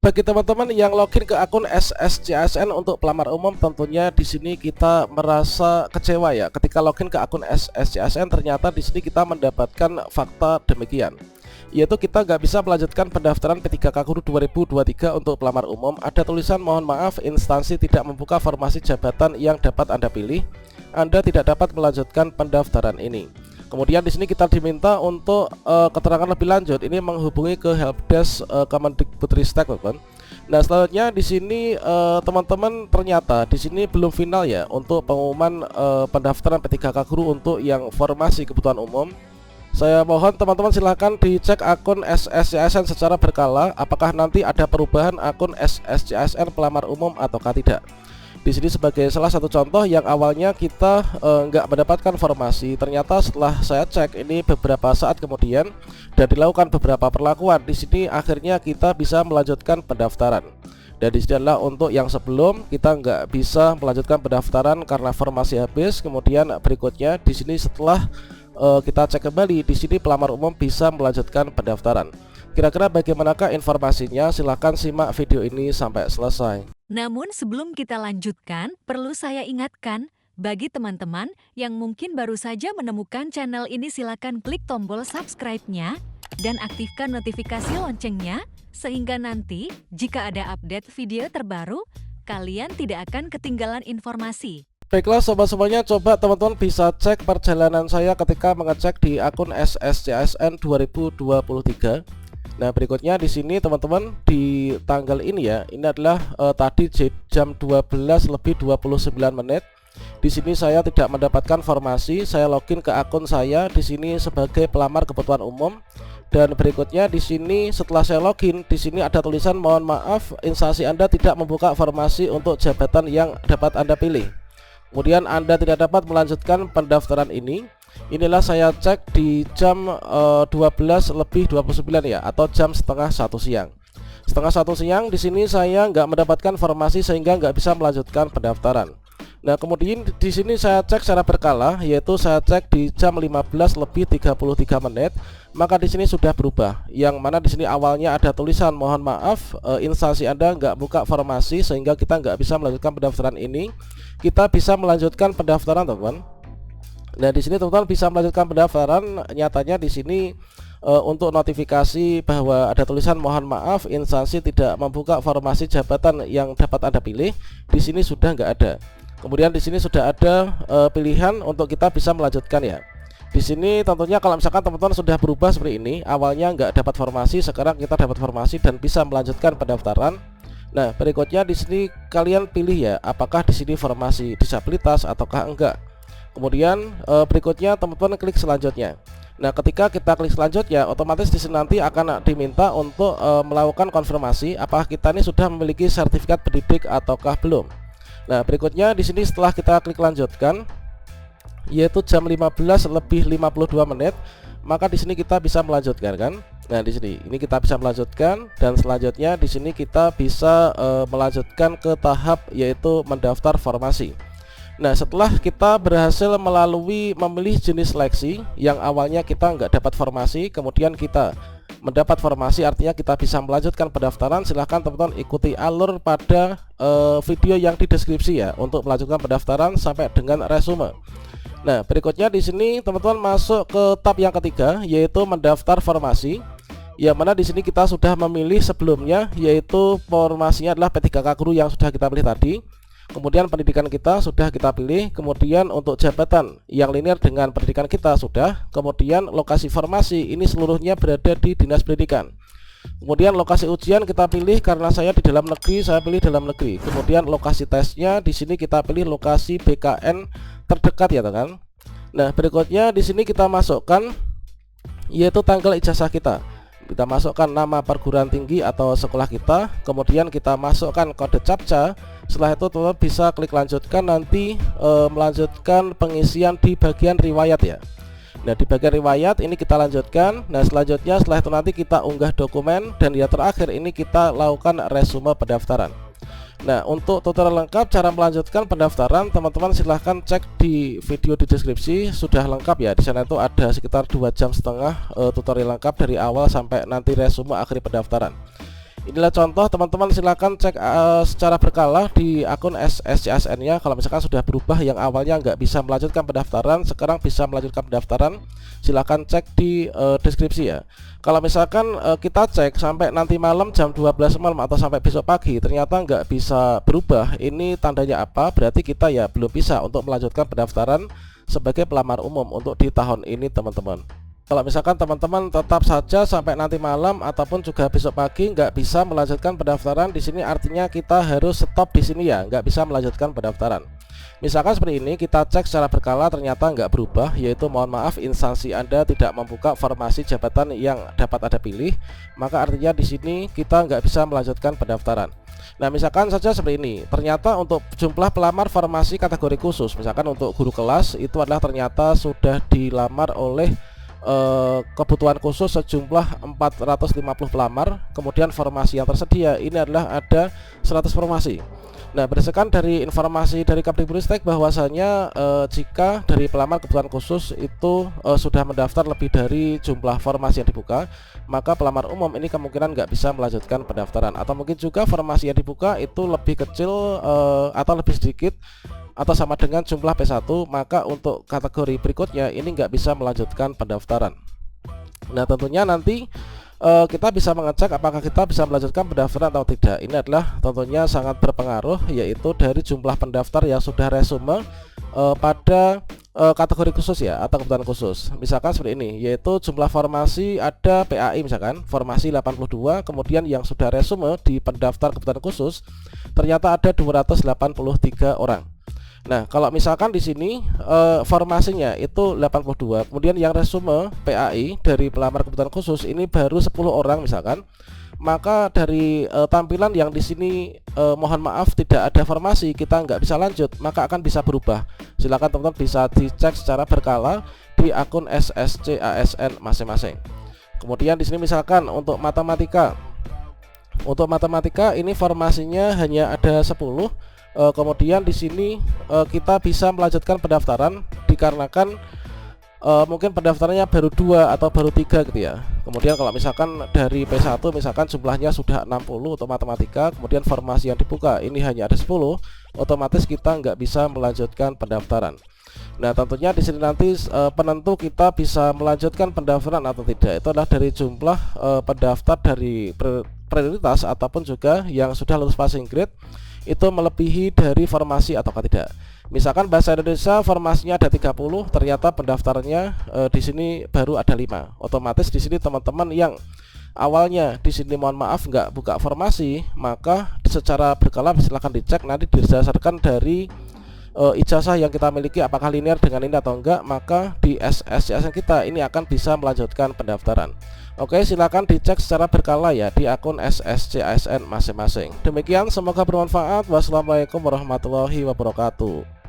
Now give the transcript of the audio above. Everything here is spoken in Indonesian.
Bagi teman-teman yang login ke akun SSCASN untuk pelamar umum, tentunya di sini kita merasa kecewa ya. Ketika login ke akun SSCASN, ternyata di sini kita mendapatkan fakta demikian, yaitu kita nggak bisa melanjutkan pendaftaran P3K Guru 2023 untuk pelamar umum. Ada tulisan mohon maaf, instansi tidak membuka formasi jabatan yang dapat Anda pilih. Anda tidak dapat melanjutkan pendaftaran ini. Kemudian di sini kita diminta untuk keterangan lebih lanjut. Ini menghubungi ke helpdesk Kemendikbudristek, teman. Nah, selanjutnya di sini teman-teman, ternyata di sini belum final ya untuk pengumuman pendaftaran P3K Guru untuk yang formasi kebutuhan umum. Saya mohon teman-teman silahkan dicek akun SSCASN secara berkala, apakah nanti ada perubahan akun SSCASN pelamar umum ataukah tidak. Di sini sebagai salah satu contoh yang awalnya kita nggak mendapatkan formasi, ternyata setelah saya cek ini beberapa saat kemudian dan dilakukan beberapa perlakuan, di sini akhirnya kita bisa melanjutkan pendaftaran. Dan di sini adalah untuk yang sebelum kita nggak bisa melanjutkan pendaftaran karena formasi habis. Kemudian berikutnya di sini setelah kita cek kembali, di sini pelamar umum bisa melanjutkan pendaftaran. Kira-kira bagaimanakah informasinya? Silahkan simak video ini sampai selesai. Namun sebelum kita lanjutkan, perlu saya ingatkan, bagi teman-teman yang mungkin baru saja menemukan channel ini, silakan klik tombol subscribe-nya dan aktifkan notifikasi loncengnya, sehingga nanti jika ada update video terbaru, kalian tidak akan ketinggalan informasi. Baiklah sobat semuanya, coba teman-teman bisa cek perjalanan saya ketika mengecek di akun SSCASN 2023. Nah, berikutnya di sini teman-teman di tanggal ini ya, ini adalah tadi jam 12:29. Di sini saya tidak mendapatkan formasi. Saya login ke akun saya di sini sebagai pelamar kebutuhan umum. Dan berikutnya di sini setelah saya login, di sini ada tulisan mohon maaf, instansi Anda tidak membuka formasi untuk jabatan yang dapat Anda pilih. Kemudian Anda tidak dapat melanjutkan pendaftaran ini. Inilah saya cek di jam 12:29 ya, atau jam setengah 1 siang. Setengah 1 siang di sini saya nggak mendapatkan formasi sehingga nggak bisa melanjutkan pendaftaran. Nah, kemudian di sini saya cek secara berkala, yaitu saya cek di jam 15:33, maka di sini sudah berubah. Yang mana di sini awalnya ada tulisan mohon maaf, instansi Anda nggak buka formasi sehingga kita nggak bisa melanjutkan pendaftaran ini. Kita bisa melanjutkan pendaftaran, teman-teman. Nah, di sini teman-teman bisa melanjutkan pendaftaran. Nyatanya di sini untuk notifikasi bahwa ada tulisan mohon maaf, instansi tidak membuka formasi jabatan yang dapat Anda pilih, di sini sudah nggak ada. Kemudian di sini sudah ada pilihan untuk kita bisa melanjutkan ya. Di sini tentunya kalau misalkan teman-teman sudah berubah seperti ini, awalnya nggak dapat formasi, sekarang kita dapat formasi dan bisa melanjutkan pendaftaran. Nah, berikutnya di sini kalian pilih ya, apakah di sini formasi disabilitas ataukah enggak. Kemudian berikutnya teman-teman klik selanjutnya. Nah, ketika kita klik selanjutnya, otomatis di sini nanti akan diminta untuk melakukan konfirmasi apakah kita ini sudah memiliki sertifikat pendidik ataukah belum. Nah, berikutnya di sini setelah kita klik lanjutkan, yaitu jam 15:52, maka di sini kita bisa melanjutkan kan. Nah, di sini ini kita bisa melanjutkan, dan selanjutnya di sini kita bisa melanjutkan ke tahap yaitu mendaftar formasi. Nah, setelah kita berhasil memilih jenis seleksi yang awalnya kita nggak dapat formasi, kemudian kita mendapat formasi, artinya kita bisa melanjutkan pendaftaran. Silahkan teman-teman ikuti alur pada video yang di deskripsi ya untuk melanjutkan pendaftaran sampai dengan resume. Nah, berikutnya di sini teman-teman masuk ke tab yang ketiga, yaitu mendaftar formasi. Yang mana di sini kita sudah memilih sebelumnya, yaitu formasinya adalah P3K Guru yang sudah kita pilih tadi. Kemudian pendidikan kita sudah kita pilih. Kemudian untuk jabatan yang linear dengan pendidikan kita sudah. Kemudian lokasi formasi ini seluruhnya berada di Dinas Pendidikan. Kemudian lokasi ujian kita pilih, karena saya di dalam negeri, saya pilih dalam negeri. Kemudian lokasi tesnya di sini kita pilih lokasi BKN terdekat ya, teman. Nah, berikutnya di sini kita masukkan yaitu tanggal ijazah kita. Kita masukkan nama perguruan tinggi atau sekolah kita, kemudian kita masukkan kode CAPTCHA. Setelah itu teman-teman bisa klik lanjutkan, nanti melanjutkan pengisian di bagian riwayat ya. Nah, di bagian riwayat ini kita lanjutkan. Nah, selanjutnya setelah itu nanti kita unggah dokumen, dan yang terakhir ini kita lakukan resume pendaftaran. Nah, untuk tutorial lengkap cara melanjutkan pendaftaran, teman-teman silahkan cek di video di deskripsi, sudah lengkap ya. Di sana itu ada sekitar 2,5 jam tutorial lengkap dari awal sampai nanti resume akhir pendaftaran. Inilah contoh, teman-teman silakan cek secara berkala di akun SSCASN nya. Kalau misalkan sudah berubah, yang awalnya nggak bisa melanjutkan pendaftaran sekarang bisa melanjutkan pendaftaran, silakan cek di deskripsi ya. Kalau misalkan kita cek sampai nanti malam jam 12 malam atau sampai besok pagi ternyata nggak bisa berubah, ini tandanya apa? Berarti kita ya belum bisa untuk melanjutkan pendaftaran sebagai pelamar umum untuk di tahun ini teman-teman. Kalau misalkan teman-teman tetap saja sampai nanti malam ataupun juga besok pagi nggak bisa melanjutkan pendaftaran, di sini artinya kita harus stop di sini ya, nggak bisa melanjutkan pendaftaran. Misalkan seperti ini, kita cek secara berkala ternyata nggak berubah, yaitu mohon maaf instansi Anda tidak membuka formasi jabatan yang dapat Anda pilih, maka artinya di sini kita nggak bisa melanjutkan pendaftaran. Nah, misalkan saja seperti ini, ternyata untuk jumlah pelamar formasi kategori khusus, misalkan untuk guru kelas itu adalah ternyata sudah dilamar oleh kebutuhan khusus sejumlah 450 pelamar, kemudian formasi yang tersedia ini adalah ada 100 formasi. Nah, berdasarkan dari informasi dari Kemdikbudristek bahwasanya jika dari pelamar kebutuhan khusus itu sudah mendaftar lebih dari jumlah formasi yang dibuka, maka pelamar umum ini kemungkinan nggak bisa melanjutkan pendaftaran, atau mungkin juga formasi yang dibuka itu lebih kecil atau lebih sedikit atau sama dengan jumlah P1, maka untuk kategori berikutnya ini nggak bisa melanjutkan pendaftaran. Nah, tentunya nanti kita bisa mengecek apakah kita bisa melanjutkan pendaftaran atau tidak. Ini adalah tentunya sangat berpengaruh, yaitu dari jumlah pendaftar yang sudah resume pada kategori khusus ya, atau kebutuhan khusus. Misalkan seperti ini, yaitu jumlah formasi ada PAI misalkan formasi 82, kemudian yang sudah resume di pendaftar kebutuhan khusus ternyata ada 283 orang. Nah, kalau misalkan di sini formasinya itu 82, kemudian yang resume PAI dari pelamar kebutuhan khusus ini baru 10 orang misalkan, maka dari tampilan yang di sini mohon maaf tidak ada formasi, kita nggak bisa lanjut, maka akan bisa berubah. Silakan teman-teman bisa dicek secara berkala di akun SSCASN masing-masing. Kemudian di sini misalkan untuk matematika ini formasinya hanya ada 10. Kemudian di sini kita bisa melanjutkan pendaftaran dikarenakan mungkin pendaftarannya baru 2 atau baru 3 gitu ya. Kemudian kalau misalkan dari P1 misalkan jumlahnya sudah 60 untuk matematika, kemudian formasi yang dibuka ini hanya ada 10, otomatis kita nggak bisa melanjutkan pendaftaran. Nah, tentunya di sini nanti penentu kita bisa melanjutkan pendaftaran atau tidak itu adalah dari jumlah pendaftar dari prioritas ataupun juga yang sudah lulus passing grade itu melebihi dari formasi atau tidak. Misalkan bahasa Indonesia formasinya ada 30, ternyata pendaftarnya di sini baru ada 5. Otomatis di sini teman-teman yang awalnya di sini mohon maaf nggak buka formasi, maka secara berkala silahkan dicek nanti berdasarkan dari ijazah yang kita miliki apakah linear dengan ini atau enggak, maka di SSCASN kita ini akan bisa melanjutkan pendaftaran. Oke, silakan dicek secara berkala ya di akun SSCASN masing-masing. Demikian, semoga bermanfaat. Wassalamualaikum warahmatullahi wabarakatuh.